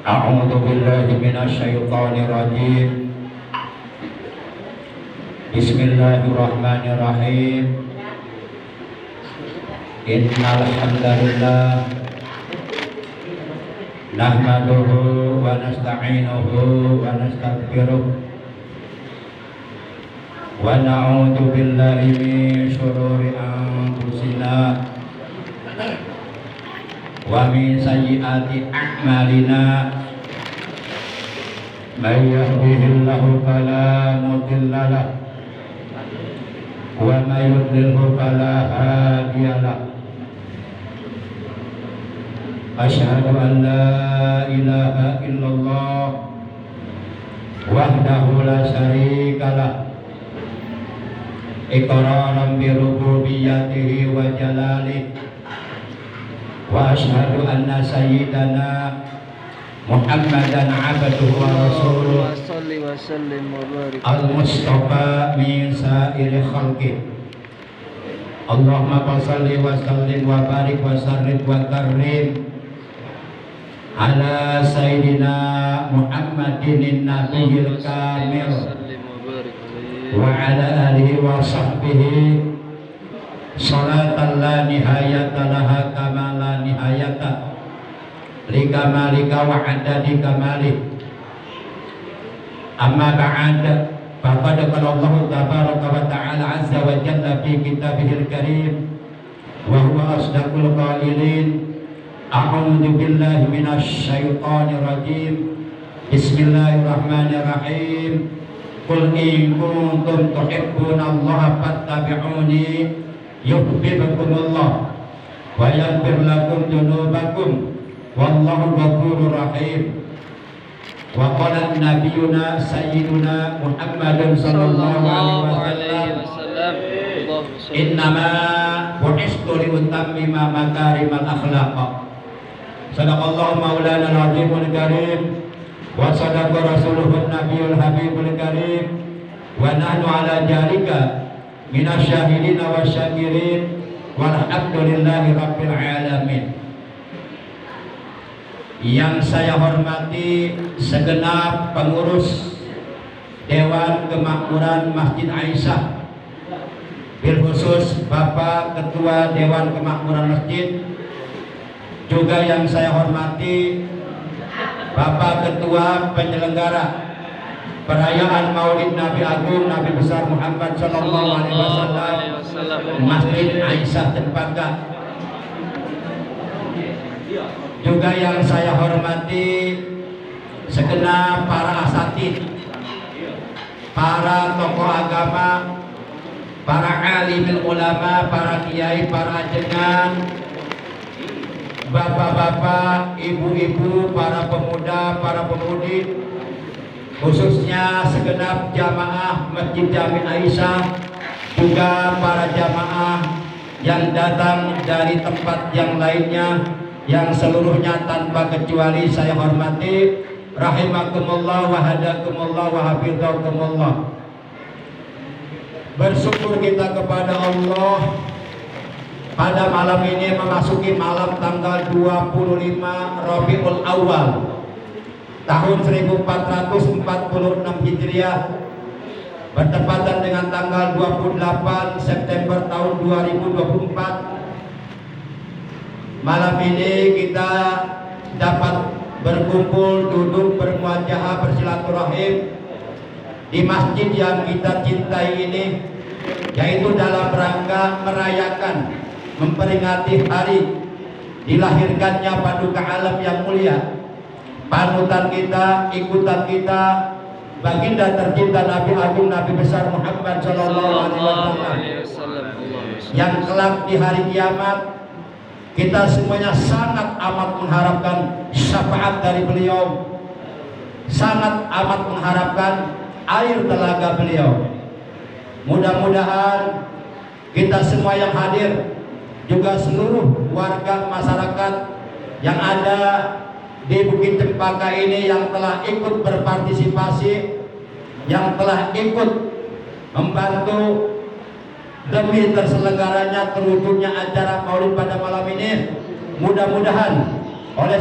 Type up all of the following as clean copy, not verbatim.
A'udzu billahi minasy syaithanir rajim. Bismillahirrahmanirrahim. Innal hamdalillah nahmaduhu wa nasta'inuhu wa nastaghfiruh wa na'udzu billahi min syururi anfusina wa min sayyiati a'malina. May yahdihillahu fala mudilla lahu wa may yudlilhu fala hadiya lahu. Asyhadu an la ilaha illallah wahdahu la syarika lah, iqraran bi rububiyyatihi wa jalalihi. Wa asyhadu anna sayyidana Muhammadan abduhu wa rasuluh al-mustafa min sa'iri khalqih. Allahumma shalli wa sallim wa barik wa sarrid wa karim ala sayyidina Muhammadin nabiyil kamil wa ala alihi wa sahbihi salatan la nihayata laha kama la nihayata li kamalika wa adadi kamalik. Amma ba'd, faqad qala Allah tabaraka wa ta'ala azza wa jalla fi kitabihil karim wa huwa asdaqul qailin. A'udzu billahi minasy syaithanir rajim. Bismillahirrahmanirrahim. Qul in kuntum tuhibbunallaha fattabi'uni yuhibbukumullah wa yaghfir lakum dzunubakum wallahu ghafurur rahim. Wa qala nabiyuna sayyiduna Muhammadun sallallahu alaihi wasallam, innama bu'istu li utammima makarimal akhlaq. Sadaqallahu maulana al-azimul karim wa sadaqa rasuluhun nabiyul habibul karim wa nahnu ala jalika minasyahidina wa syakirin walhamdulillahi rabbil alamin. Yang saya hormati segenap pengurus Dewan Kemakmuran Masjid Aisyah, bil khusus Bapak Ketua Dewan Kemakmuran Masjid, juga yang saya hormati Bapak Ketua Penyelenggara perayaan Maulid Nabi Agung Nabi besar Muhammad sallallahu alaihi wasallam Masjid Aisyah Cempaka. Juga yang saya hormati segenap para asatidz, para tokoh agama, para alimul ulama, para kiai, para jenengan, bapak-bapak, ibu-ibu, para pemuda, para pemudi, khususnya segenap jamaah Masjid Jami Aisyah, juga para jamaah yang datang dari tempat yang lainnya, yang seluruhnya tanpa kecuali saya hormati. Rahimakumullah wa hadakumullah wa hafizakumullah. Bersyukur kita kepada Allah pada malam ini memasuki malam tanggal 25 Rabiul Awal tahun 1446 Hijriah, bertepatan dengan tanggal 28 September tahun 2024. Malam ini kita dapat berkumpul, duduk, bermuajahah, bersilaturahim di masjid yang kita cintai ini, yaitu dalam rangka merayakan, memperingati hari dilahirkannya paduka alam yang mulia, panutan kita, ikutan kita, baginda tercinta Nabi Agung Nabi besar Muhammad sallallahu alaihi wasallam, yang kelak di hari kiamat kita semuanya sangat amat mengharapkan syafaat dari beliau, sangat amat mengharapkan air telaga beliau. Mudah-mudahan kita semua yang hadir, juga seluruh warga masyarakat yang ada di Bukit Cempaka ini, yang telah ikut berpartisipasi, yang telah ikut membantu demi terselenggaranya terwujudnya acara Maulid pada malam ini, mudah-mudahan oleh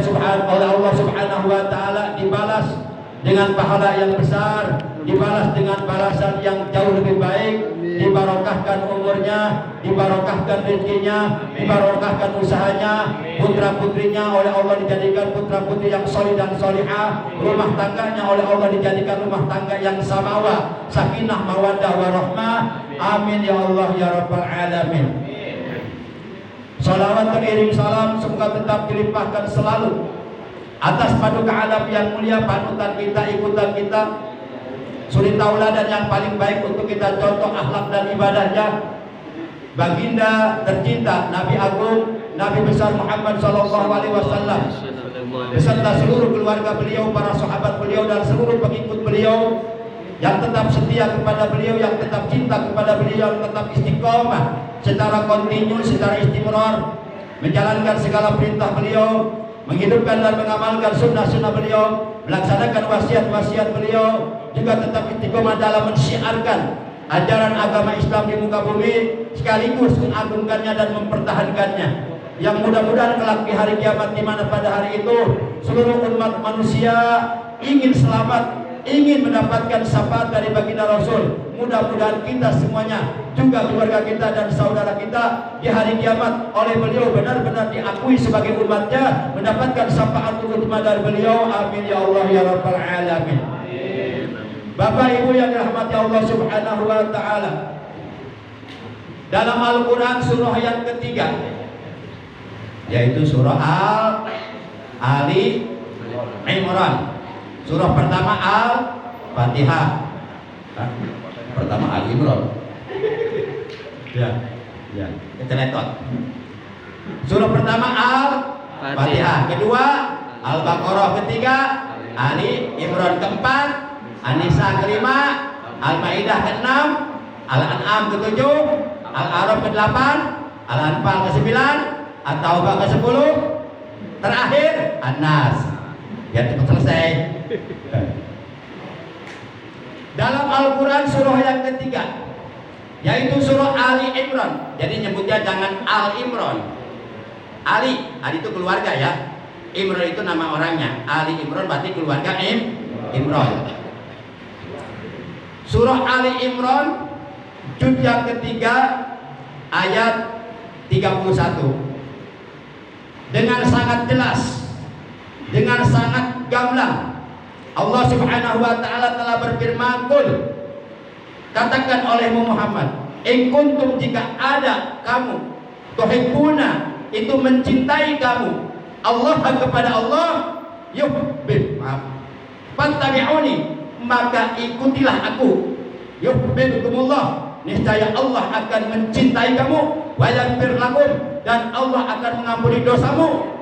Allah Subhanahu wa taala, dibalas dengan pahala yang besar, dibalas dengan balasan yang jauh lebih baik, dibarokahkan umurnya, dibarokahkan rezekinya, dibarokahkan usahanya, putra putrinya oleh Allah dijadikan putra putri yang soleh dan solihah, rumah tangganya oleh Allah dijadikan rumah tangga yang samawa, sakinah mawaddah warahmah. Amin ya Allah ya rabbal alamin. Salawat teriring salam semoga tetap dilimpahkan selalu atas paduka alam yang mulia, panutan kita, ikutan kita, suri tauladan yang paling baik untuk kita contoh akhlak dan ibadahnya, baginda tercinta Nabi Agung, Nabi besar Muhammad sallallahu alaihi wasallam beserta seluruh keluarga beliau, para sahabat beliau dan seluruh pengikut beliau yang tetap setia kepada beliau, yang tetap cinta kepada beliau, yang tetap istiqomah secara kontinu, secara istimrar menjalankan segala perintah beliau, menghidupkan dan mengamalkan sunnah-sunnah beliau, melaksanakan wasiat-wasiat beliau, juga tetap istiqomah dalam mensyiarkan ajaran agama Islam di muka bumi, sekaligus mengagungkannya dan mempertahankannya. Yang mudah-mudahan kelak di hari kiamat, di mana pada hari itu seluruh umat manusia ingin selamat, ingin mendapatkan syafaat dari baginda Rasul. Mudah-mudahan kita semuanya, juga keluarga kita dan saudara kita di hari kiamat oleh beliau benar-benar diakui sebagai umatnya, mendapatkan syafaat utama dari beliau. Amin ya Allah ya rabbal alamin. Bapak Ibu yang dirahmati Allah Subhanahu wa taala, dalam Al-Qur'an surah yang ketiga, yaitu surah Ali Imran. Surah pertama Al-Fatihah. Pertama Ali Imran. Ya, keceletot. Surah pertama Al-Fatihah, kedua Al-Baqarah, ketiga Ali Imran, keempat An-Nisa, kelima Al-Maidah, keenam Al-An'am, ketujuh Al-A'raf, kedelapan Al-Anfal, kesembilan At-Taubah, kesepuluh, terakhir An-Nas. Biar cepat selesai. Dalam Al-Quran surah yang ketiga, yaitu surah Ali Imran. Jadi nyebutnya jangan Al Imran. Ali itu keluarga ya. Imran itu nama orangnya. Ali Imran berarti keluarga Imran. Surah Ali Imran juz yang ketiga ayat 31. Dengan sangat jelas, dengan sangat gamblang, Allah Subhanahu wa taala telah berfirman, "Qul," katakan olehmu Muhammad, "in kuntum," jika ada kamu, tuhibbuna, itu mencintai kamu, Allah kepada Allah, yuhbib, fattabi'uni, maka ikutilah aku, yuhibbukumullah, niscaya Allah akan mencintai kamu, wa yaghfir lakum, dan Allah akan mengampuni dosamu.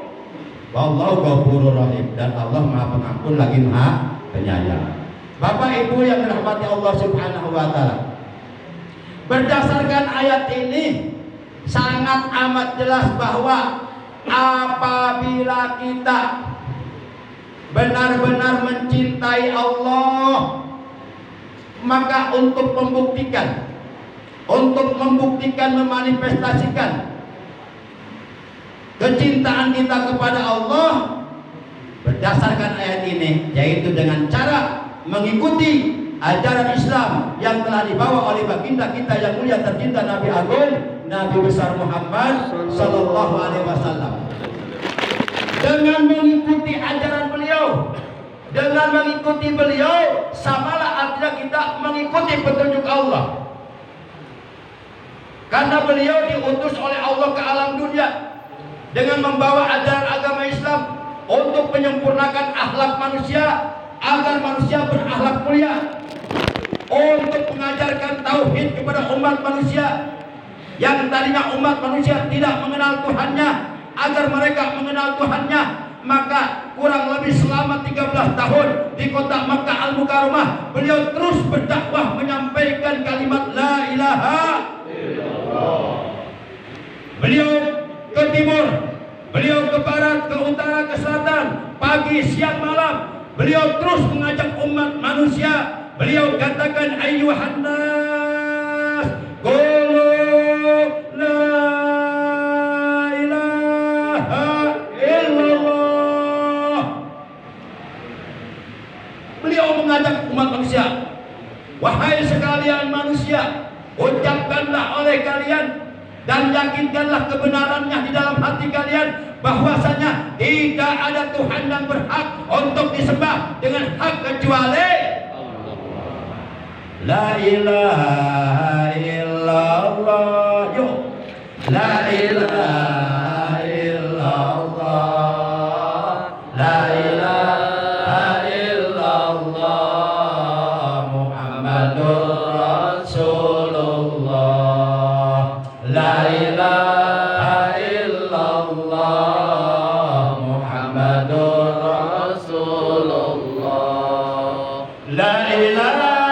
Wallahu ghafurur rahim, dan Allah Maha Pengampun lagi Maha Penyayang. Bapak Ibu yang dirahmati Allah Subhanahu wa taala, berdasarkan ayat ini sangat amat jelas bahwa apabila kita benar-benar mencintai Allah, maka untuk membuktikan, memanifestasikan kecintaan kita kepada Allah berdasarkan ayat ini, yaitu dengan cara mengikuti ajaran Islam yang telah dibawa oleh baginda kita yang mulia tercinta Nabi Agung, Nabi besar Muhammad sallallahu alaihi wasallam. Dengan mengikuti ajaran beliau, dengan mengikuti beliau, samalah artinya kita mengikuti petunjuk Allah. Karena beliau diutus oleh Allah ke alam dunia dengan membawa ajaran agama Islam untuk menyempurnakan akhlak manusia agar manusia berakhlak mulia, untuk mengajarkan tauhid kepada umat manusia yang tadinya umat manusia tidak mengenal Tuhannya, agar mereka mengenal Tuhannya. Maka kurang lebih selama 13 tahun di kota Makkah Al-Mukarramah, beliau terus berdakwah menyampaikan kalimat la ilaha illallah. Beliau ke timur, beliau ke barat, ke utara, ke selatan, pagi, siang, malam, beliau terus mengajak umat manusia. Beliau katakan, ayyuhan nas, qulu la ilaha illallah. oleh kalian, dan yakinkanlah kebenarannya di dalam hati kalian, bahwasanya tidak ada Tuhan yang berhak untuk disembah dengan hak kecuali La ilaha illallah. Yuk, La ilaha illallah, La ilaha illallah, Muhammadur Rasulullah. La ilaha illallah, Muhammadur Rasulullah. La ilaha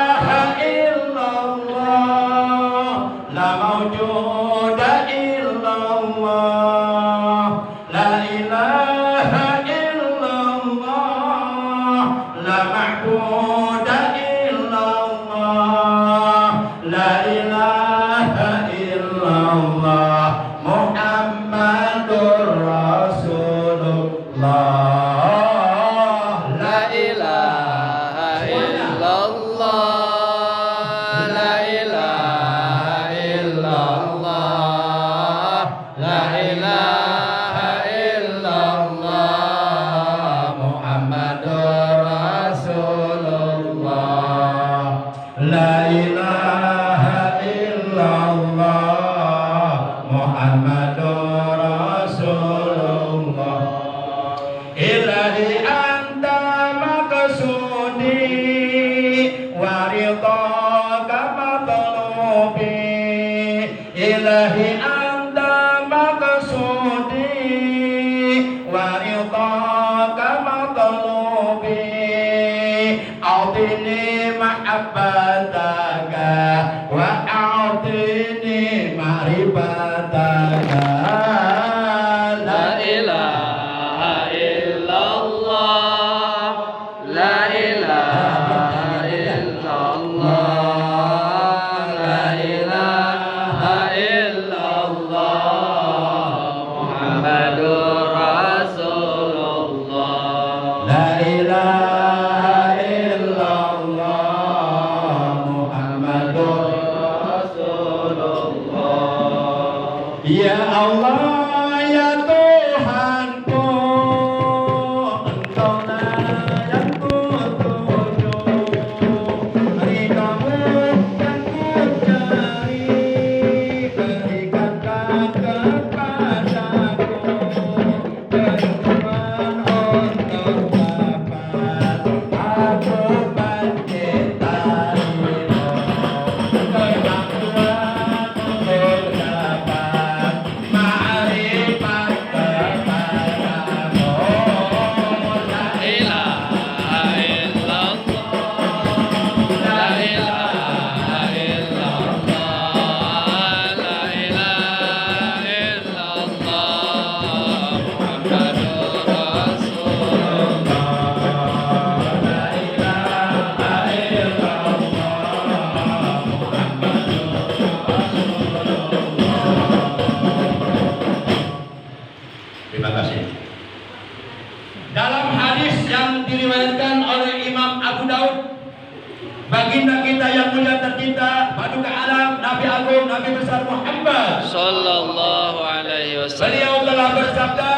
baginda kita yang mulia tercinta, Paduka Alam, Nabi Agung, Nabi besar Muhammad Sallallahu Alaihi Wasallam. Beliau telah bersabda,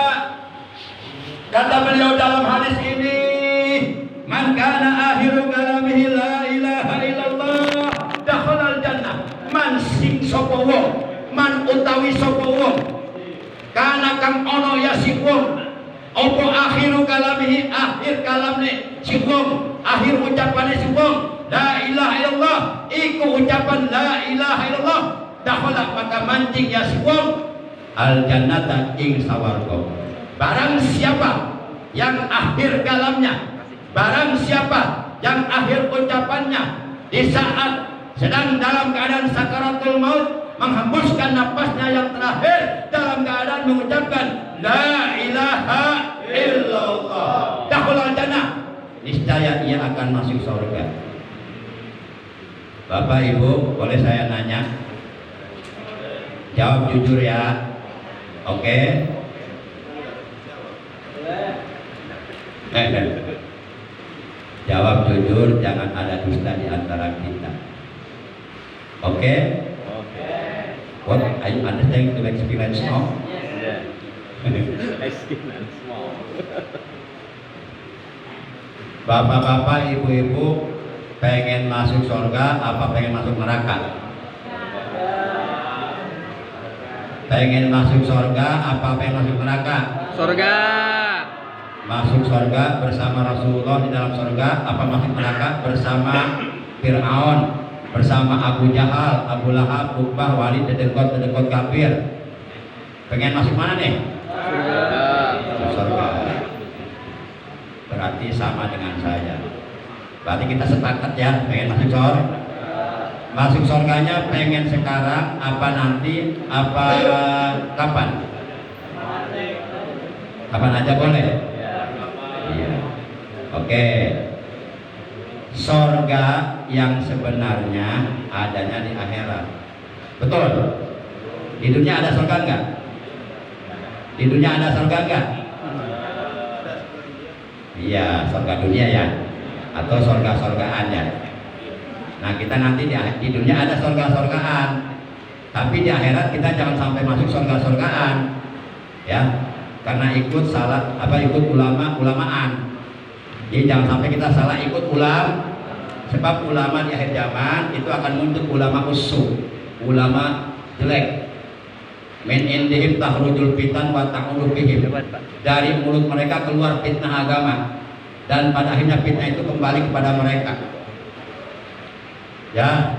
kata beliau dalam hadis ini, man kana akhiru kalamihi la ilaha illallah dakhalal jannah. Man sing sapa wong, man utawi sapa wong, kana kang ana ya sing wong, apa akhiru kalamihi, akhir kalamne sing wong, akhir ucapane sing wong, la ilaha illallah, iku ucapan la ilaha illallah, dakhala maka mancing ya si wong al jannata ing sawarga. Barang siapa yang akhir kalamnya, barang siapa yang akhir ucapannya di saat sedang dalam keadaan sakaratul maut, menghembuskan napasnya yang terakhir dalam keadaan mengucapkan la ilaha illallah, dakhala al jannah, niscaya ia akan masuk surga. Bapak Ibu, boleh saya nanya? Jawab jujur ya. Oke? Jawab jujur, jangan ada dusta di antara kita. Oke? What are you understanding to experience now? Yeah. Skin and small. Bapak-bapak, ibu-ibu, pengen masuk surga apa pengen masuk neraka? Pengen masuk surga apa pengen masuk neraka? Surga. Masuk surga bersama Rasulullah di dalam surga apa masuk neraka bersama Fir'aun, bersama Abu Jahal, Abu Lahab, Uqbah, Walid, dedekot kafir? Pengen masuk mana nih? Masuk surga. Berarti sama dengan saya. Berarti kita sepakat ya, pengen masuk surga. Masuk surganya pengen sekarang apa nanti apa kapan? Kapan aja boleh? Iya. Oke. Surga yang sebenarnya adanya di akhirat. Betul? Di dunia ada surga enggak? Di dunia ada surga enggak? Iya, surga dunia ya, atau surga-surgaan ya. Nah kita nanti di dunia ada surga-surgaan, tapi di akhirat kita jangan sampai masuk surga-surgaan, ya, karena ikut ikut ulamaan. Jadi jangan sampai kita salah ikut sebab ulama di akhir zaman itu akan muncul ulama usuk, ulama jelek. Min indihim tahrujul fitan wa ta'ulu bihim. Dari mulut mereka keluar fitnah agama, dan pada akhirnya fitnah itu kembali kepada mereka. Ya,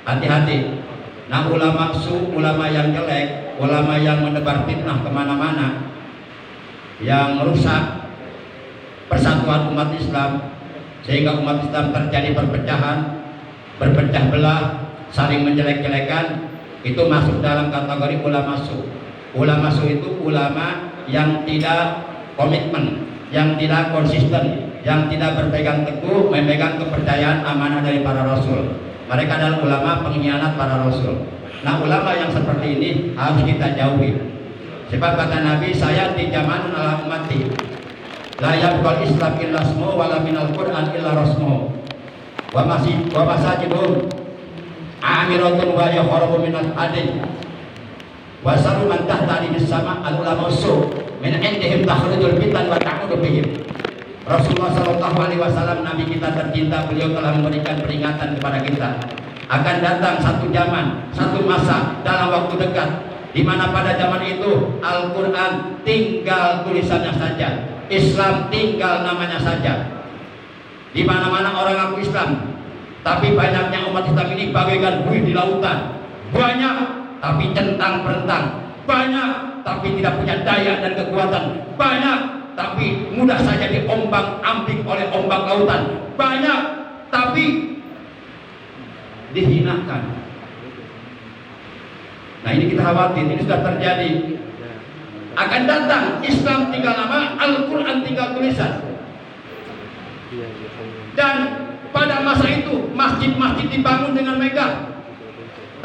hati-hati. Nah ulama ulama yang jelek, ulama yang menebar fitnah kemana-mana, yang merusak persatuan umat Islam, sehingga umat Islam terjadi berpecah belah, saling menjelek-jelekan, itu masuk dalam kategori ulama su. Ulama su itu ulama yang tidak komitmen, yang tidak konsisten, yang tidak berpegang teguh memegang kepercayaan amanah dari para rasul. Mereka adalah ulama pengkhianat para rasul. Nah ulama yang seperti ini harus kita jauhi. Sebab kata Nabi, saya di zaman ala ummati la yabqal Islam illa ismu wa la minal Qur'an illa rasmu wa masajidun amiratun wa yakharabu minal hadid wa saru man tahta di sama al ulama usul min indihim takhrujul fitan wa ta'udu bihim. Rasulullah SAW, Nabi kita tercinta, beliau telah memberikan peringatan kepada kita akan datang satu zaman, satu masa dalam waktu dekat, di mana pada zaman itu Al-Quran tinggal tulisannya saja, Islam tinggal namanya saja. Di mana-mana orang ngaku Islam, tapi banyaknya umat Islam ini bagaikan buih di lautan. Banyak tapi centang berentang, banyak tapi tidak punya daya dan kekuatan, banyak tapi mudah saja diombang-ambing oleh ombak lautan, banyak tapi dihinakan. Nah ini kita khawatir, ini sudah terjadi. Akan datang Islam tinggal nama, Al-Quran tinggal tulisan. Dan pada masa itu masjid-masjid dibangun dengan megah,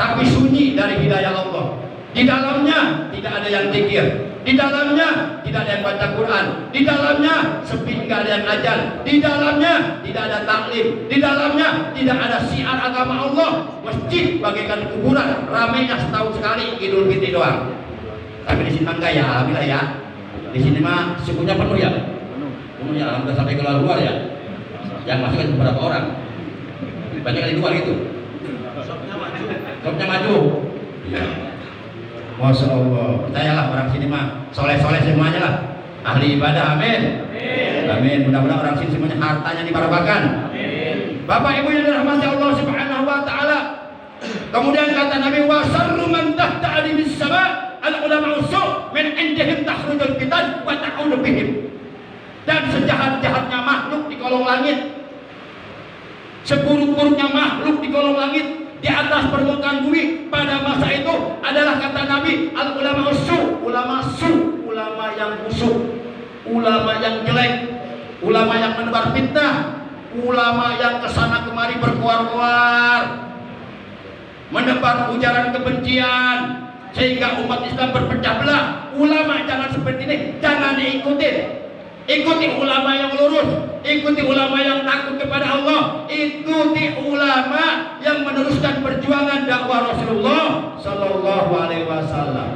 tapi sunyi dari hidayah Allah. Di dalamnya tidak ada yang zikir, di dalamnya tidak ada yang baca Quran, di dalamnya sepi, nggak ada yang ajar, di dalamnya tidak ada taklim, di dalamnya tidak ada syiar agama Allah. Masjid bagaikan kuburan, ramainya setahun sekali Idul Fitri doang. Tapi di sini enggak ya, alhamdulillah ya. Di sini mah sukunya penuh ya, penuh ya, alhamdulillah sampai ke luar ya. Yang masuk kan beberapa orang, banyak di luar itu. Shopnya maju. Ya. Masya Allah, percayalah orang sini mah soleh-soleh semuanya lah, ahli ibadah, amin. Amin. Mudah-mudahan orang sini semuanya hartanya dibarokahkan. Bapak Ibu yang dirahmati Allah Subhanahu wa taala. Kemudian kata Nabi, wa sarru man tahta alimis sama al ulama usul min indihim takhrujul fitan wa ta'udu bihim. Dan sejahat-jahatnya makhluk di kolong langit, seburuk-buruknya makhluk di kolong langit, di atas permukaan bumi pada masa itu adalah kata Nabi al ulama usul, ulama yang busuk, ulama yang jelek, ulama yang menebar fitnah, ulama yang kesana kemari berkuar-kuar menebar ujaran kebencian sehingga umat Islam berpecah belah. Ulama jangan seperti ini, jangan diikutin. ikuti ulama yang lurus, ikuti ulama yang takut kepada Allah, ikuti ulama yang meneruskan perjuangan dakwah Rasulullah Sallallahu Alaihi Wasallam.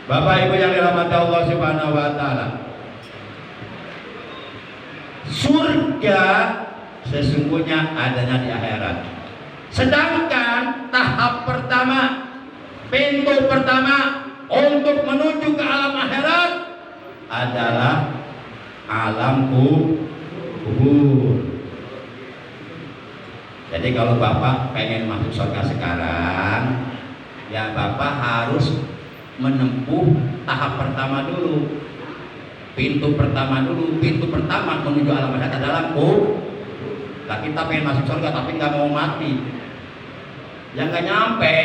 Bapak Ibu yang dirahmati Allah Subhanahu Wa Taala, surga sesungguhnya adanya di akhirat. Sedangkan tahap pertama, pintu pertama untuk menuju ke alam akhirat adalah alam kubur. Jadi kalau Bapak pengen masuk surga sekarang, ya Bapak harus menempuh tahap pertama dulu. Pintu pertama dulu. Pintu pertama menuju alam akhirat adalah kubur. Nah, kita pengen masuk surga tapi nggak mau mati, ya nggak nyampe.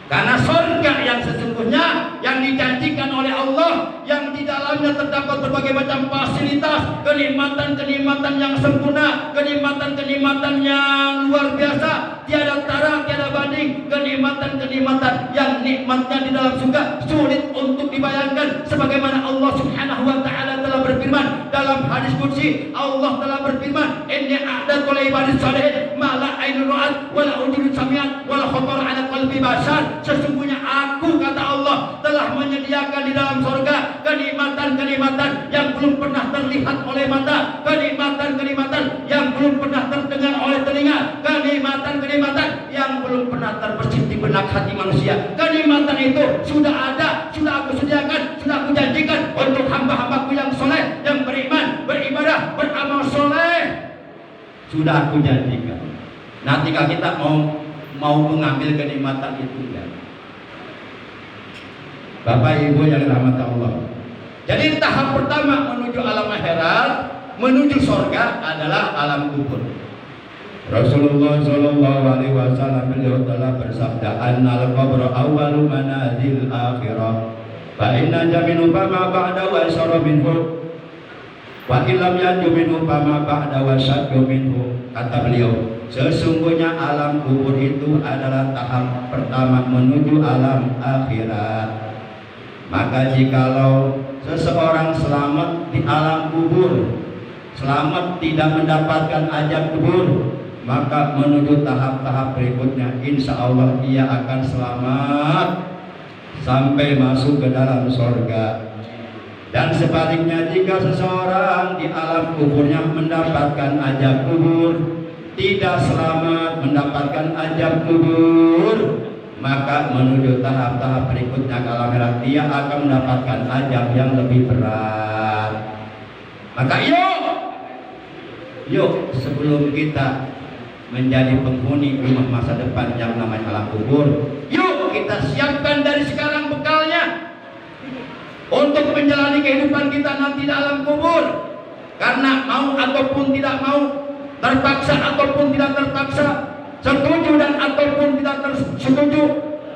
Karena surga yang sesungguhnya yang dijanjikan oleh Allah, yang di dalamnya terdapat berbagai macam fasilitas, kenikmatan-kenikmatan yang sempurna, kenikmatan-kenikmatan yang luar biasa, tiada tara, tiada banding, kenikmatan-kenikmatan yang nikmatnya di dalam surga sulit untuk dibayangkan. Sebagaimana Allah Subhanahu Wa Taala telah berfirman dalam hadis qudsi, Allah telah berfirman, "Inni a'dadtu li ibadis shalihin ma la ainun ra'at wa la udhunun sami'at wa la khatara 'ala qalbi bashar." Sesungguhnya aku, kata Allah, telah menyediakan di dalam surga kenikmatan-kenikmatan yang belum pernah terlihat oleh mata, kenikmatan-kenikmatan yang belum pernah terdengar oleh telinga, kenikmatan-kenikmatan yang belum pernah terbersit di benak hati manusia. Kenikmatan itu sudah ada, sudah aku sediakan, sudah aku janjikan untuk hamba-hambaku yang soleh, yang beriman, beribadah, beramal soleh. Sudah aku janjikan. Nanti kalau kita mau mengambil kenikmatan itu, ya. Bapak Ibu yang dirahmati Allah. Jadi tahap pertama menuju alam akhirat, menuju surga adalah alam kubur. Rasulullah Shallallahu Alaihi Wasallam beliau telah bersabda, "Annal qabra awwalu manazil akhirah, fa inna jaminu fama ba'da wa syarra minhu, wa illam yanju minhu fama ba'da wa syaddu minhu." Kata beliau, sesungguhnya alam kubur itu adalah tahap pertama menuju alam akhirat. Maka jikalau seseorang selamat di alam kubur, selamat tidak mendapatkan azab kubur, maka menuju tahap-tahap berikutnya, insya Allah ia akan selamat sampai masuk ke dalam surga. Dan sebaliknya, jika seseorang di alam kuburnya mendapatkan azab kubur, tidak selamat mendapatkan azab kubur, maka menuju tahap-tahap berikutnya ke alam akhirat, dia akan mendapatkan azab yang lebih berat. Maka yuk sebelum kita menjadi penghuni rumah masa depan yang namanya alam kubur, yuk kita siapkan dari sekarang bekalnya untuk menjalani kehidupan kita nanti di alam kubur. Karena mau ataupun tidak mau, terpaksa ataupun tidak terpaksa, setuju dan ataupun tidak setuju,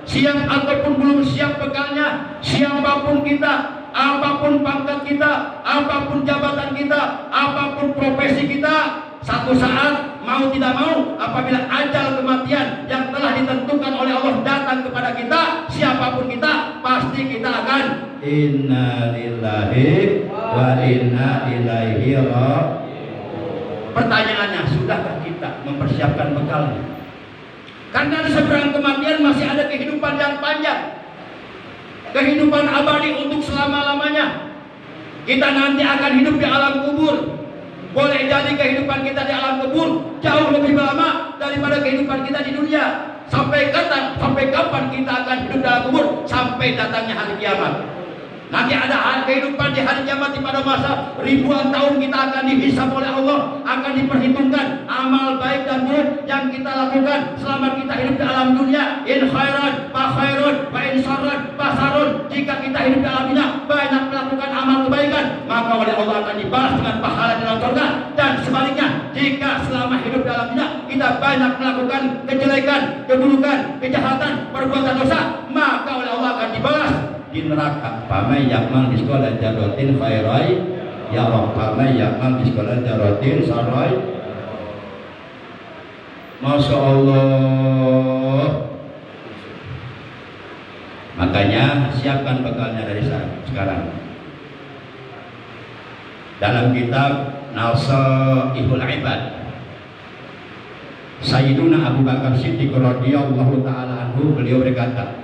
siap ataupun belum siap bekalnya, siapapun kita, apapun pangkat kita, apapun jabatan kita, apapun profesi kita, satu saat mau tidak mau, apabila ajal kematian yang telah ditentukan oleh Allah datang kepada kita, siapapun kita, pasti kita akan inna lillahi wa inna ilaihi raji'un. Pertanyaannya, sudahkah kita mempersiapkan bekalnya? Karena di seberang kematian masih ada kehidupan yang panjang, kehidupan abadi untuk selama-lamanya. Kita nanti akan hidup di alam kubur. Boleh jadi kehidupan kita di alam kubur jauh lebih lama daripada kehidupan kita di dunia. Sampai kapan kita akan hidup dalam kubur? Sampai datangnya hari kiamat. Nanti ada kehidupan di hari kiamat, di pada masa ribuan tahun kita akan dihisab oleh Allah, akan diperhitungkan amal baik dan buruk yang kita lakukan selama kita hidup di alam dunia. In khairan fa khairun, wa in syarran fa syarrun. Jika kita hidup di alam dunia banyak melakukan amal kebaikan, maka oleh Allah akan dibalas dengan pahala dalam surga. Dan sebaliknya, jika selama hidup dalam dunia kita banyak melakukan kejelekan, keburukan, kejahatan, perbuatan dosa, maka oleh Allah akan dibalas di neraka. Pamai yakmal diskola jarotin khairai ya Allah, pamai yakmal diskola jarotin sarai. Masya Allah. Makanya siapkan bekalnya dari sekarang. Dalam kitab Nasaihul Ibad, Sayyiduna Abu Bakar Siddiq radhiyallahu taala anhu, beliau berkata,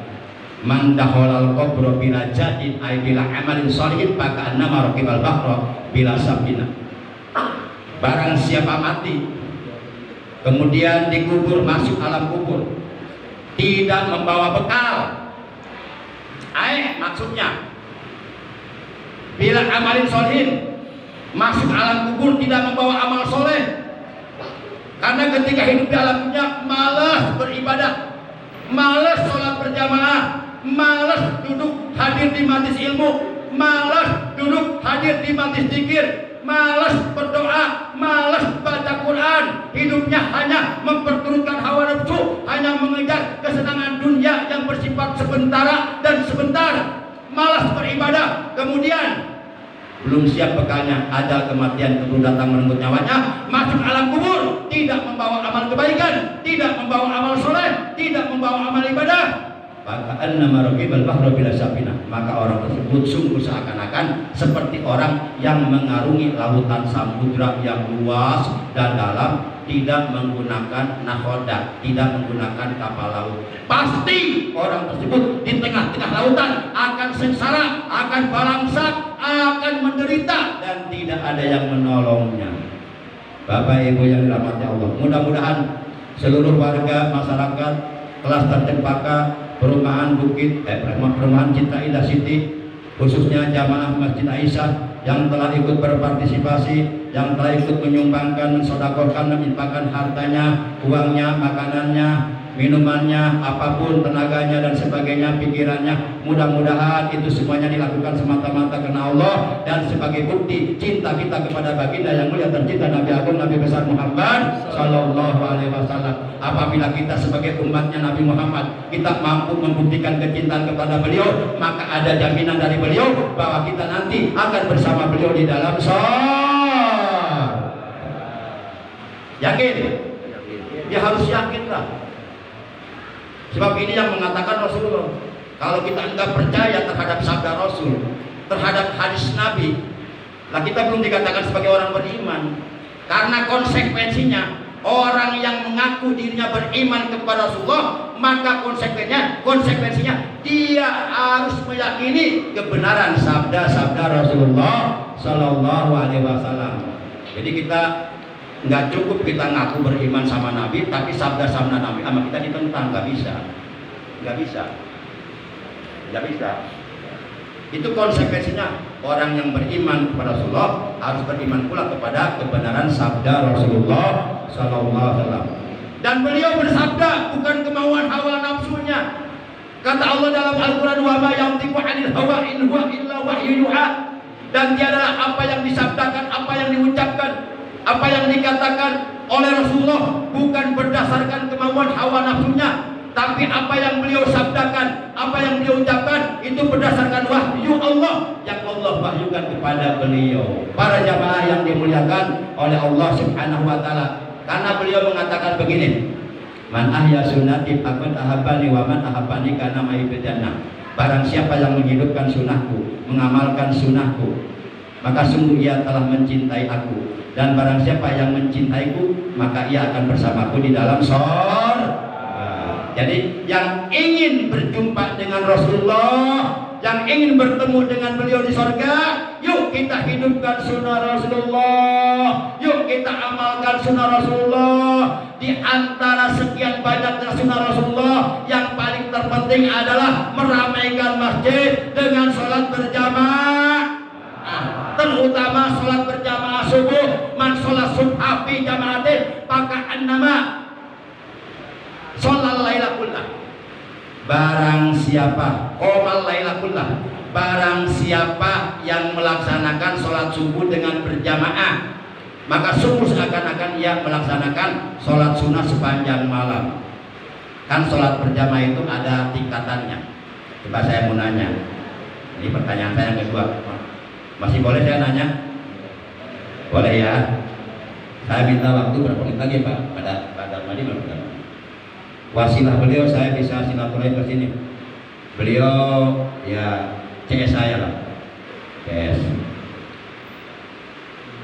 "Man dakhalal qabra bila jadin ay bila amalin shalihin maka annama raqibal bahra bila sabina." Barang siapa mati kemudian dikubur, masuk alam kubur, tidak membawa bekal, maksudnya bila amalin sholihin, masuk alam kubur tidak membawa amal soleh. Karena ketika hidup di alam dunia malas beribadah, malas sholat berjamaah, malas duduk hadir di majelis ilmu, malas duduk hadir di majelis zikir, malas berdoa, malas baca Quran. Hidupnya hanya memperturutkan hawa nafsu, hanya mengejar kesenangan dunia yang bersifat sementara dan sebentar, malas beribadah. Kemudian belum siap bekalnya, ajal kematian keburu datang merenggut nyawanya, masuk alam kubur, tidak membawa amal kebaikan, tidak membawa amal soleh, tidak membawa amal ibadah. Maka orang tersebut sungguh seakan-akan seperti orang yang mengarungi lautan samudra yang luas dan dalam, tidak menggunakan nakhoda, tidak menggunakan kapal laut. Pasti orang tersebut di tengah-tengah lautan akan sengsara, akan balangsak, akan menderita, dan tidak ada yang menolongnya. Bapak Ibu yang dirahmati Allah, mudah-mudahan seluruh warga masyarakat kelas tercempaka perumahan perumahan Cinta Indah City, khususnya jamaah Masjid Aisyah yang telah ikut berpartisipasi, yang telah ikut menyumbangkan, mensedekahkan, menginfakkan hartanya, uangnya, makanannya, minumannya, apapun tenaganya dan sebagainya, pikirannya, mudah-mudahan itu semuanya dilakukan semata-mata karena Allah dan sebagai bukti cinta kita kepada baginda yang mulia tercinta Nabi Agung Nabi besar Muhammad sallallahu alaihi wasallam. Apabila kita sebagai umatnya Nabi Muhammad kita mampu membuktikan kecintaan kepada beliau, maka ada jaminan dari beliau bahwa kita nanti akan bersama beliau di dalam surga. Yakin? Ya harus yakinlah. Sebab ini yang mengatakan Rasulullah. Kalau kita enggak percaya terhadap sabda Rasul, terhadap hadis Nabi, lah kita belum dikatakan sebagai orang beriman. Karena konsekuensinya, orang yang mengaku dirinya beriman kepada Rasulullah, maka konsekuensinya dia harus meyakini kebenaran sabda-sabda Rasulullah Sallallahu Alaihi Wasallam. Jadi kita nggak cukup kita ngaku beriman sama Nabi, tapi sabda-sabda Nabi sama kita ditentang, nggak bisa. Itu konsekuensinya. Orang yang beriman kepada Rasulullah harus beriman pula kepada kebenaran sabda Rasulullah Sallallahu Alaihi Wasallam. Dan beliau bersabda bukan kemauan hawa nafsunya. Kata Allah dalam Al-Quran, wa ma yantiqu 'anil hawa in huwa illa wahyu yuha. Dan tiadalah apa yang disabdakan, apa yang diucapkan, apa yang dikatakan oleh Rasulullah bukan berdasarkan kemauan hawa nafsunya, tapi apa yang beliau sabdakan, apa yang beliau ucapkan itu berdasarkan wahyu Allah yang Allah wahyukan kepada beliau. Para jamaah yang dimuliakan oleh Allah Subhanahu wa taala, karena beliau mengatakan begini, man ahya sunnati faqad ahabbani wa man ahabbani kana ma'i fil jannah. Barang siapa yang menghidupkan sunnahku, mengamalkan sunnahku, maka sungguh ia telah mencintai aku. Dan barang siapa yang mencintaiku, maka ia akan bersamaku di dalam surga. Jadi yang ingin berjumpa dengan Rasulullah, yang ingin bertemu dengan beliau di surga, yuk kita hidupkan sunnah Rasulullah, yuk kita amalkan sunnah Rasulullah. Di antara sekian banyaknya sunnah Rasulullah, yang paling terpenting adalah meramaikan masjid dengan sholat berjamaah. Terutama sholat berjamaah subuh. Man sholat subha fi jamaatin maka annama sholal laila kullah. Barang siapa qomal laila kullah, barang siapa yang melaksanakan sholat subuh dengan berjamaah, maka sungguh seakan-akan ia melaksanakan sholat sunnah sepanjang malam. Kan sholat berjamaah itu ada tingkatannya. Coba saya mau nanya, ini pertanyaan saya yang kedua. Masih boleh saya nanya? Boleh ya. Saya minta waktu berapa menit lagi Pak pada Darmadi berapa? Wasilah beliau saya bisa silaturahim ke sini. Beliau ya CS saya lah, CS.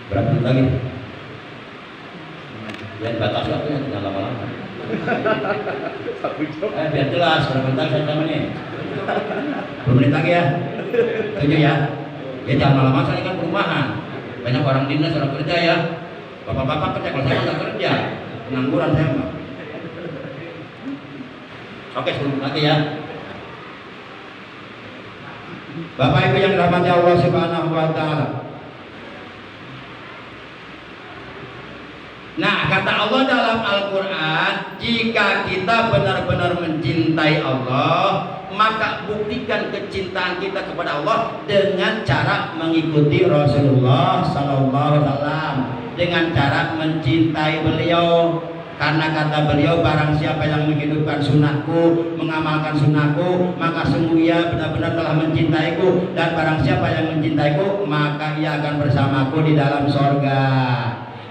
Berapa menit lagi? Biar batas waktunya, jangan lama-lama. Biar jelas, berapa menit saya sama nih? 10 menit lagi ya? 7 ya? Ya jangan lama-lama, saya kan perumahan. Banyak orang dinas, orang kerja ya. Bapak-bapak kerja, kalau saya nggak kerja, pengangguran saya mah. Oke, 10 menit lagi ya. Bapak Ibu yang dirahmati Allah Subhanahu wa taala. Nah, kata Allah dalam Al-Qur'an, jika kita benar-benar mencintai Allah, maka buktikan kecintaan kita kepada Allah dengan cara mengikuti Rasulullah sallallahu alaihi wasallam, dengan cara mencintai beliau. Karena kata beliau, barang siapa yang menghidupkan sunnahku, mengamalkan sunnahku, maka sungguh ia benar-benar telah mencintaiku. Dan barang siapa yang mencintaiku, maka ia akan bersamaku di dalam sorga.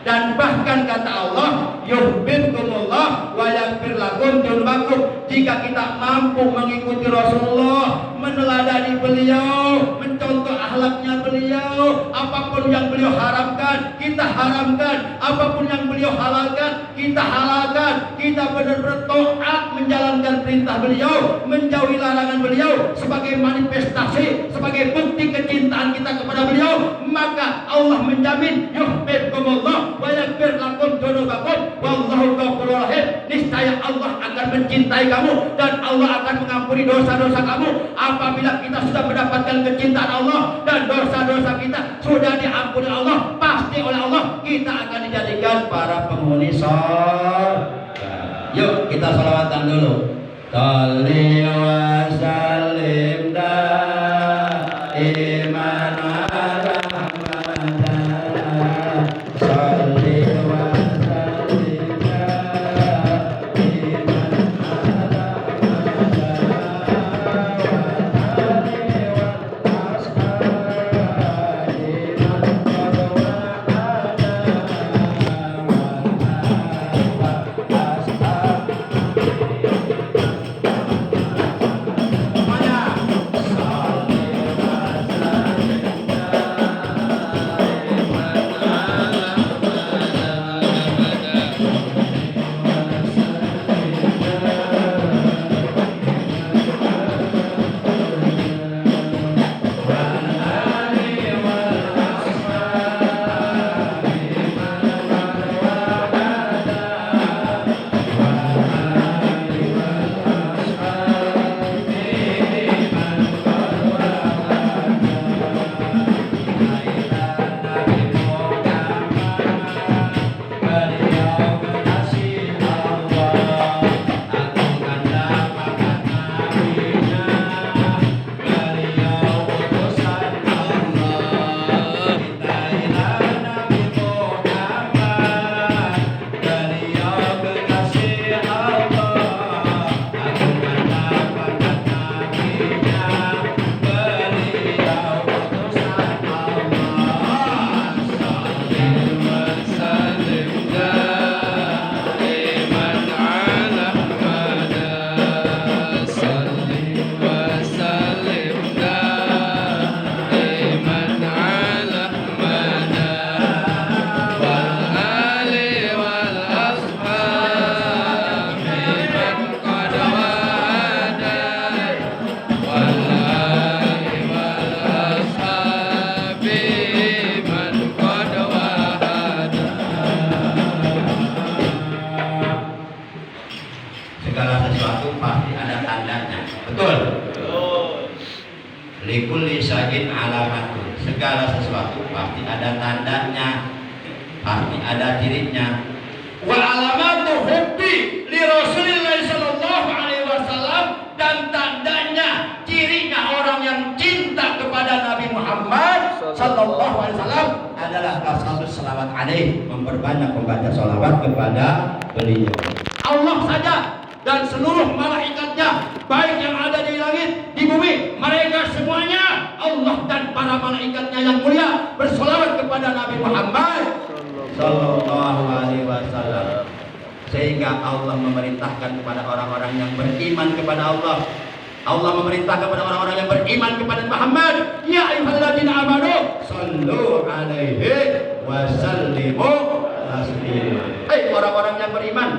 Dan bahkan kata Allah, yuhibbukumullah wa yaghfir lakum dzunubakum. Jika kita mampu mengikuti Rasulullah, meneladani beliau, mencontoh akhlaknya beliau, apapun yang beliau haramkan, kita haramkan, apapun yang beliau halalkan, kita halalkan. Kita benar-benar taat menjalankan perintah beliau, menjauhi larangan beliau sebagai manifestasi, sebagai bukti kecintaan kita kepada beliau, maka Allah menjamin yuhibbukumullah wa yaghfir lakum dzunubakum wallahu ghafurur rahim. Niscaya Allah akan mencintai kamu dan Allah akan mengampuni dosa-dosa kamu apabila kita sudah mendapatkan kecintaan Allah dan dosa-dosa kita sudah diampuni Allah. Pasti oleh Allah kita akan dijadikan para penghuni surga. Yuk kita sholawatan dulu. Sholli wa sallim daiman ala segala sesuatu pasti ada tandanya, pasti ada cirinya. Wa alamatu hubbi li Rasulillah sallallahu alaihi wasallam, dan tandanya, cirinya orang yang cinta kepada Nabi Muhammad sallallahu alaihi wasallam adalah kasratus selawat alaih, memperbanyak membaca salawat kepada beliau. Allah saja dan seluruh malaikatnya, baik yang ada di langit, di bumi, mereka semuanya, Allah dan para malaikatnya yang mulia bersolawat kepada Nabi Muhammad sallallahu alaihi wasallam. Sehingga Allah memerintahkan kepada orang-orang yang beriman kepada Allah, Allah memerintah kepada orang-orang yang beriman kepada Muhammad, ya ayyuhalladzina amanu sallu alaihi wa sallimu taslima. Hei orang-orang yang beriman,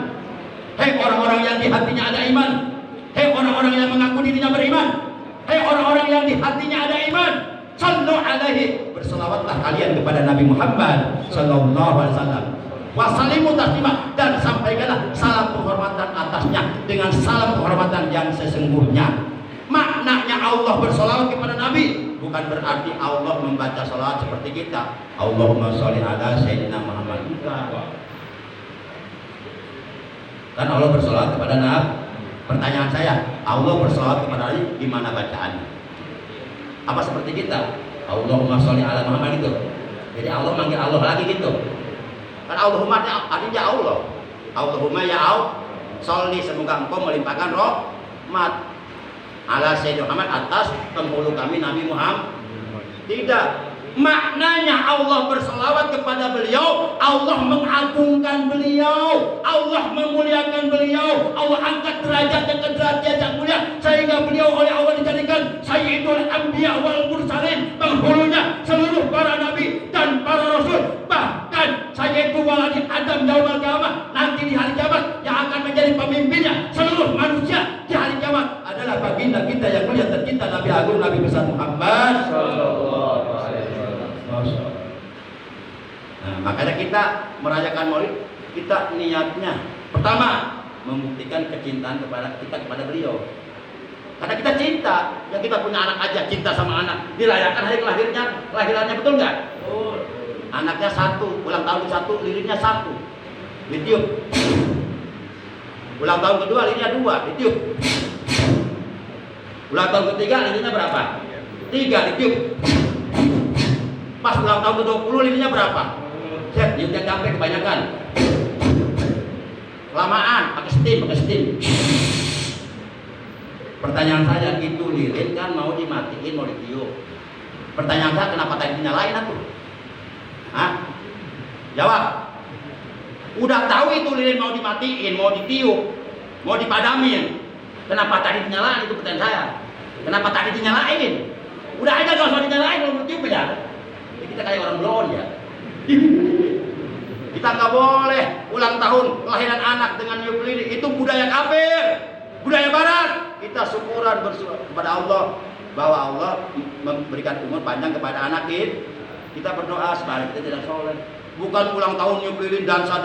hei orang-orang yang di hatinya ada iman, hei orang-orang yang mengaku dirinya beriman, hei orang-orang yang di hatinya ada iman, sallu alaihi, berselawatlah kalian kepada Nabi Muhammad sallallahu alaihi wasallam. Wasalimu taslima, dan sampaikanlah salam penghormatan atasnya dengan salam penghormatan yang sesungguhnya. Maknanya Allah bersolawat kepada Nabi bukan berarti Allah membaca salawat seperti kita, Allahumma sholli ala sayyidina Muhammad. Kan Allah bersolawat kepada Nabi. Pertanyaan saya, Allah bersolawat kepada Nabi gimana bacaannya? Apa seperti kita, Allahumma sholli ala Muhammad itu? Jadi Allah manggil Allah lagi gitu. Kan Allahumma artinya Allah. Allahumma ya Allah, sholli, semoga engkau melimpahkan rahmat ala Sayyidina Muhammad, atas penghulu kami Nabi Muhammad. Tidak, maknanya Allah berselawat kepada beliau, Allah mengagungkan beliau, Allah memuliakan beliau, Allah angkat derajatnya ke derajat yang mulia, sehingga beliau oleh Allah dijadikan Sayyidul Anbiya wal Mursalin, penghulunya seluruh para nabi dan para rasul. Bahkan Sayyidu waladi Adam yaumil qiyamah, nanti di hari kiamat yang akan menjadi pemimpinnya seluruh manusia di hari kiamat adalah baginda kita yang mulia tercinta, Nabi Agung, Nabi besar Muhammad sallallahu alaihi wasallam. Nah, makanya kita merayakan Maulid, kita niatnya pertama membuktikan kecintaan kepada beliau. Karena kita cinta, yang kita punya anak aja cinta sama anak, dirayakan hari kelahirannya, betul nggak? Anaknya satu, ulang tahun satu, lilinnya satu, ditiup. Ulang tahun kedua, lilinnya dua, ditiup. Ulang tahun ketiga, lilinnya berapa? 3, ditiup. Pas ulang tahun ke-20, lilinnya berapa? Set, dia udah capek kebanyakan. Kelamaan, pakai steam. Pertanyaan saya, itu lilin kan mau dimatiin, mau ditiup. Pertanyaan saya, kenapa tadi dinyalain atuh? Hah? Jawab. Udah tahu itu lilin mau dimatiin, mau ditiup, mau dipadamin, kenapa tadi dinyalain? Itu pertanyaan saya. Kenapa tadi dinyalain? Udah aja gak usah dinyalain, kalau ditiup ya. Kita kayak orang blon ya. Kita nggak boleh ulang tahun kelahiran anak dengan niup lilin, itu budaya kafir, budaya barat. Kita syukuran bersyukur kepada Allah bahwa Allah memberikan umur panjang kepada anak kita. Kita berdoa supaya kita tidak soleh. Bukan ulang tahun niup lilin, dansa,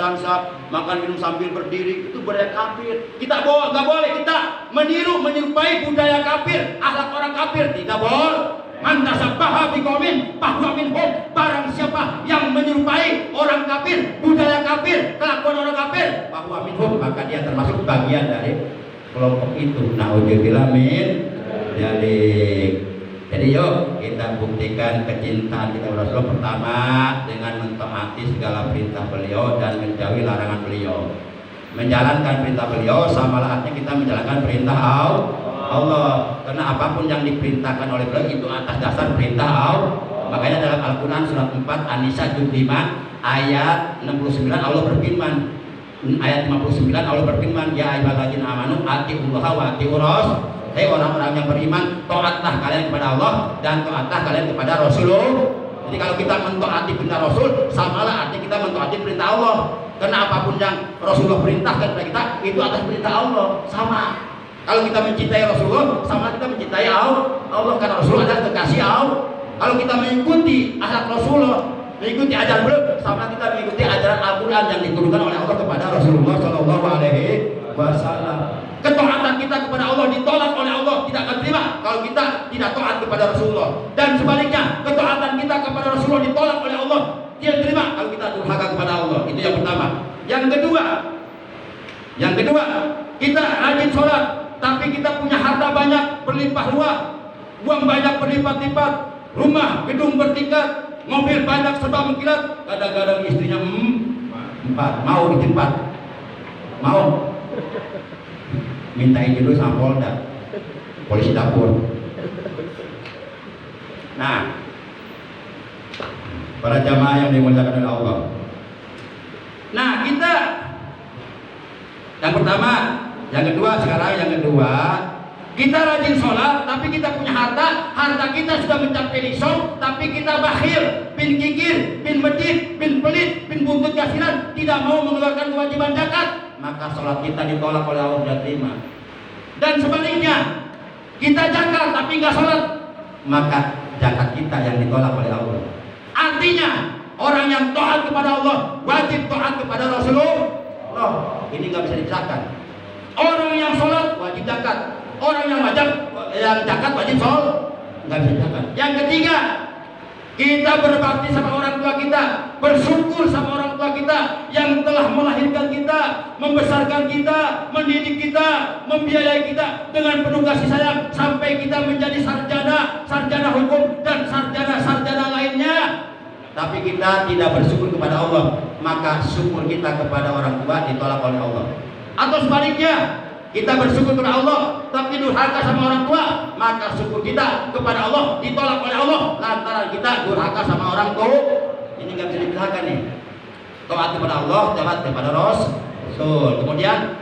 makan minum sambil berdiri, itu budaya kafir. Kita nggak boleh kita menyerupai budaya kafir, akhlak orang kafir, tidak boleh. Man tasabbaha biqaumin fahuwa minhum, barang siapa yang menyerupai orang kafir, budaya kafir, kelakuan orang kafir, fahuwa minhum, maka dia termasuk bagian dari kelompok itu. Nauzubillah min dzalik. Jadi yuk kita buktikan kecintaan kita kepada Rasulullah pertama dengan mentaati segala perintah beliau dan menjauhi larangan beliau. Menjalankan perintah beliau sama artinya kita menjalankan perintah Allah. Karena apapun yang diperintahkan oleh beliau itu atas dasar perintah Allah. Makanya dalam Al-Quran surat 4 An-Nisa juz 5 ayat 69 Allah berfirman, ayat 59 Allah berfirman, ya ayyuhalladzina amanu atiiullaha wa atiiur rasul. Hei orang-orang yang beriman, taatlah kalian kepada Allah dan taatlah kalian kepada Rasulullah. Jadi kalau kita mentaati perintah Rasul, samalah artinya kita mentaati perintah Allah. Karena apapun yang Rasulullah perintahkan kepada kita, itu atas perintah Allah, sama. Kalau kita mencintai Rasulullah, sama kita mencintai Allah, karena Rasulullah adalah kekasih Allah. Kalau kita mengikuti akhlak Rasulullah, mengikuti ajaran beliau, sama kita mengikuti ajaran Al-Quran yang diturunkan oleh Allah kepada Rasulullah Shallallahu Alaihi Wasallam. Ketaatan kita kepada Allah ditolak oleh Allah, tidak akan terima kalau kita tidak taat kepada Rasulullah. Dan sebaliknya, ketaatan kita kepada Rasulullah ditolak oleh Allah, tidak terima kalau kita durhaka kepada Allah. Itu yang pertama. Yang kedua, kita rajin sholat, tapi kita punya harta banyak berlimpah ruah, uang banyak berlipat-lipat, rumah gedung bertingkat, mobil banyak serba mengkilat. Kadang-kadang istrinya 4 mau di tempat, mau minta izin dulu sama Polda, polisi dapur. Nah, para jamaah yang dimuliakan oleh Allah. Nah, kita yang pertama, yang kedua, Kita rajin sholat, tapi kita punya harta, harta kita sudah mencapai nisab, tapi kita bakhil, bin kikir, bin medit, bin pelit, bin buntut kasiran, tidak mau mengeluarkan kewajiban zakat, maka sholat kita ditolak oleh Allah, tidak terima. Dan sebaliknya, kita zakat tapi nggak sholat, maka zakat kita yang ditolak oleh Allah. Artinya, orang yang taat kepada Allah wajib taat kepada Rasulullah. Ini nggak bisa dipisahkan. Orang yang sholat wajib zakat. Orang yang zakat wajib sholat, nggak bisa zakat. Yang ketiga, kita berbakti sama orang tua kita, bersyukur sama orang tua kita yang telah melahirkan kita, membesarkan kita, mendidik kita, membiayai kita dengan penuh kasih sayang sampai kita menjadi sarjana hukum dan sarjana lainnya. Tapi kita tidak bersyukur kepada Allah, maka syukur kita kepada orang tua ditolak oleh Allah. Atau sebaliknya, kita bersyukur kepada Allah tapi durhaka sama orang tua, maka syukur kita kepada Allah ditolak oleh Allah lantaran kita durhaka sama orang tua. Ini nggak bisa dipisahkan nih. Taat kepada Allah, taat kepada Rasul. Kemudian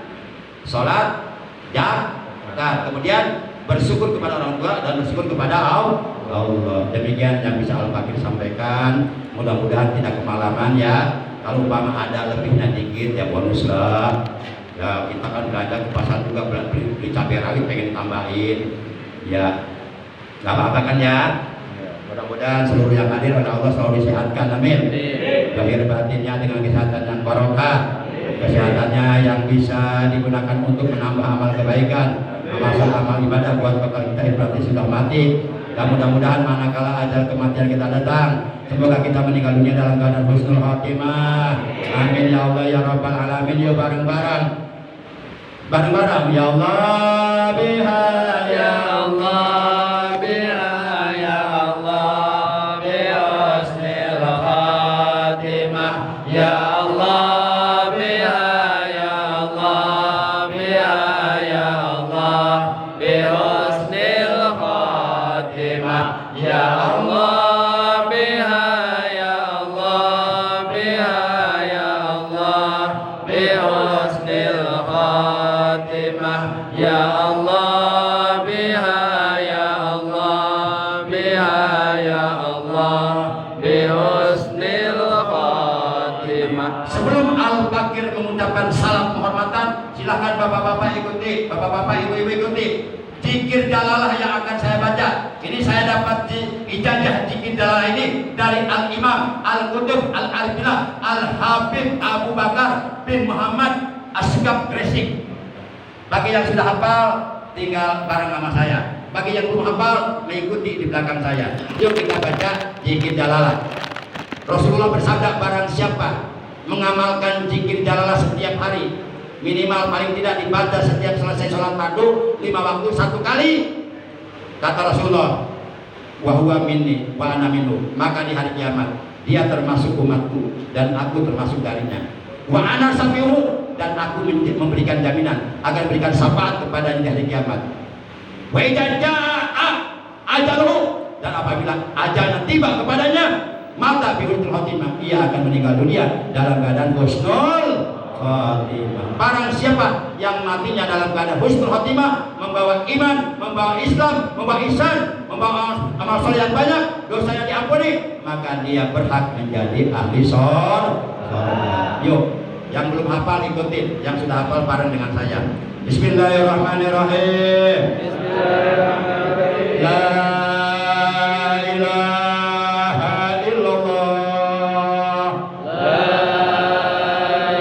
sholat, zakat. Kemudian bersyukur kepada orang tua dan bersyukur kepada Allah. Demikian yang bisa Al-Fakir sampaikan. Mudah-mudahan tidak kemalaman ya. Kalau umpama ada lebihnya dikit ya bonus lah. Ya kita kan belajar ke pasar juga beli cabai rawit pengen tambahin, ya nggak apa-apa kan ya. Mudah-mudahan seluruh yang hadir oleh Allah selalu disehatkan, amin. Lahir batinnya dengan kesehatan yang barokah, kesehatannya yang bisa digunakan untuk menambah amal kebaikan, amal ibadah buat bekal kita yang berarti sudah mati. Dan mudah-mudahan manakala ajal kematian kita datang, semoga kita meninggal dunia dalam keadaan husnul khotimah. Amin ya Allah ya Rabbal alamin. Yuk bareng-bareng ya Allah biha ya Allah biha ya Allah bi husnil khatimah ya Allah biha ya Allah biha ya Allah bi husnil khatimah ya Allah biha ya Allah biha ya Allah bi husnil ya Allah biha ya Allah biha ya Allah bi husnil khatimah. Sebelum Al-Fakir mengucapkan salam penghormatan, silakan bapak-bapak ikuti, bapak-bapak ibu-ibu ikuti zikir jalalah yang akan saya baca. Ini saya dapat ijazah zikir jalalah ini dari Al-Imam Al-Qutub Al-Arifillah Al-Habib Abu Bakar bin Muhammad Asgaf Gresik. Bagi yang sudah hafal tinggal bareng sama saya. Bagi yang belum hafal mengikuti di belakang saya. Yuk kita baca zikir jalalah. Rasulullah bersabda, barang siapa mengamalkan zikir jalalah setiap hari, minimal paling tidak dibaca setiap selesai sholat fardu 5 waktu 1 kali, kata Rasulullah, wa huwa minni wa ana minhu, maka di hari kiamat dia termasuk umatku dan aku termasuk darinya. Wa ana safiuhu, dan aku memberikan jaminan agar berikan syafaat kepada di hari kiamat. Wa idza jaa ajaluhu, dan apabila ajalnya tiba kepadanya, mata bihusnul khotimah, ia akan meninggal dunia dalam keadaan husnul khotimah. Barang siapa yang matinya dalam keadaan husnul khotimah, membawa iman, membawa Islam, membawa ihsan, membawa amal soleh yang banyak, dosanya diampuni, maka dia berhak menjadi ahli surga. Yuk, yang belum hafal ikutin, yang sudah hafal bareng dengan saya. Bismillahirrahmanirrahim. Bismillahirrahmanirrahim. La ilaha illallah. La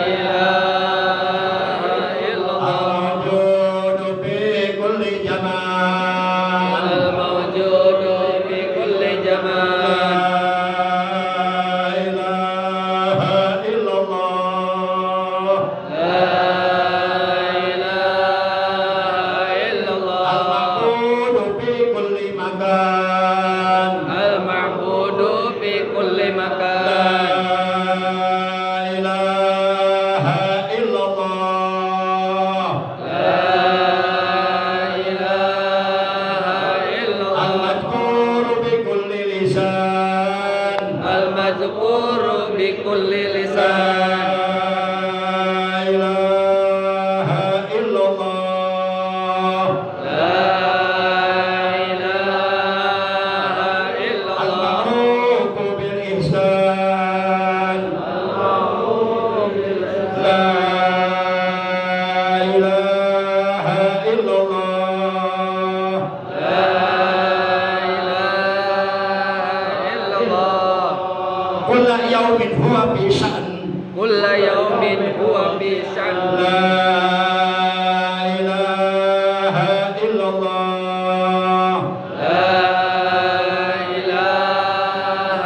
ilaha illallah. Al-mawjudu fi kulli jamal. Al-mawjudu fi kulli jamal. Al-mazkuru bi kulli lisan. La ilaha illallah. La yaumin huwa fi sya'n. كل يوم هو في شأن La ilaha illallah. لا إله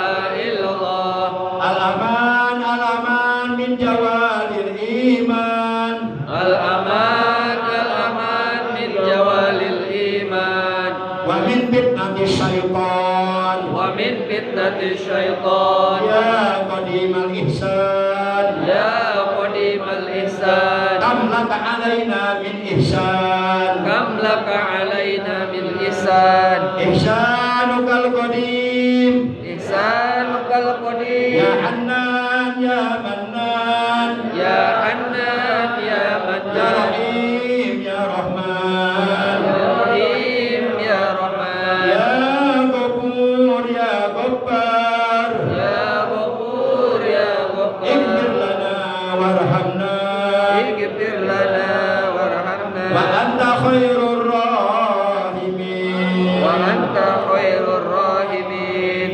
إلا الله Al-aman min jawalil iman. الأمان الأمان من جوال الإيمان Wa min fitnati syaitan. ومن فتنة الشيطان Ya qadimal ihsan. يا قديم الإحسان Kam laka alaina min ihsan. كم لك علينا من إحسان Ihsanukal qadim. إحسانك Ya القديم Hannan ya Mannan. يا حنان يا Ya منان Rahim ya Rahman. يا رحيم يا رحمن Ya Ghafur ya Ghaffar. يا غفور يا Ighfir غفار lana warhamna. اغفر لنا وارحمنا Wa anta khairur rahimin. وأنت خير الراحمين.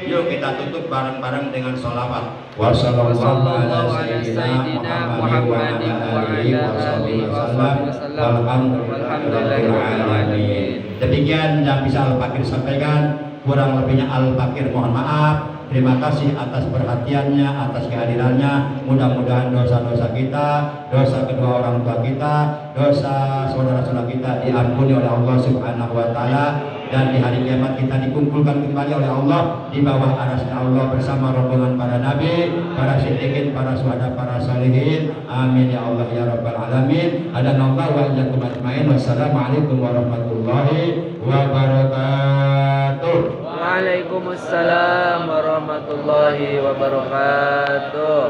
Yuk kita tutup bareng-bareng dengan sholawat. Wassallallahu ala sayyidina Muhammadin wa ala alihi wasallam. Walhamdulillahi rabbil alamin. Demikian yang bisa Al-Fakir sampaikan. Kurang lebihnya Al-Fakir mohon maaf. Terima kasih atas perhatiannya, atas kehadirannya. Mudah-mudahan dosa-dosa kita, dosa kedua orang tua kita, dosa saudara-saudara kita diampuni oleh Allah Subhanahu wa taala, dan di hari kiamat kita dikumpulkan kembali oleh Allah di bawah arasnya Allah bersama rombongan para nabi, para siddiqin, para syuhada, para salihin. Amin ya Allah ya rabbal alamin. Adanallahu wa iyyakum ajmain. Wassalamualaikum warahmatullahi wabarakatuh. Waalaikumsalam warahmatullahi wabarakatuh.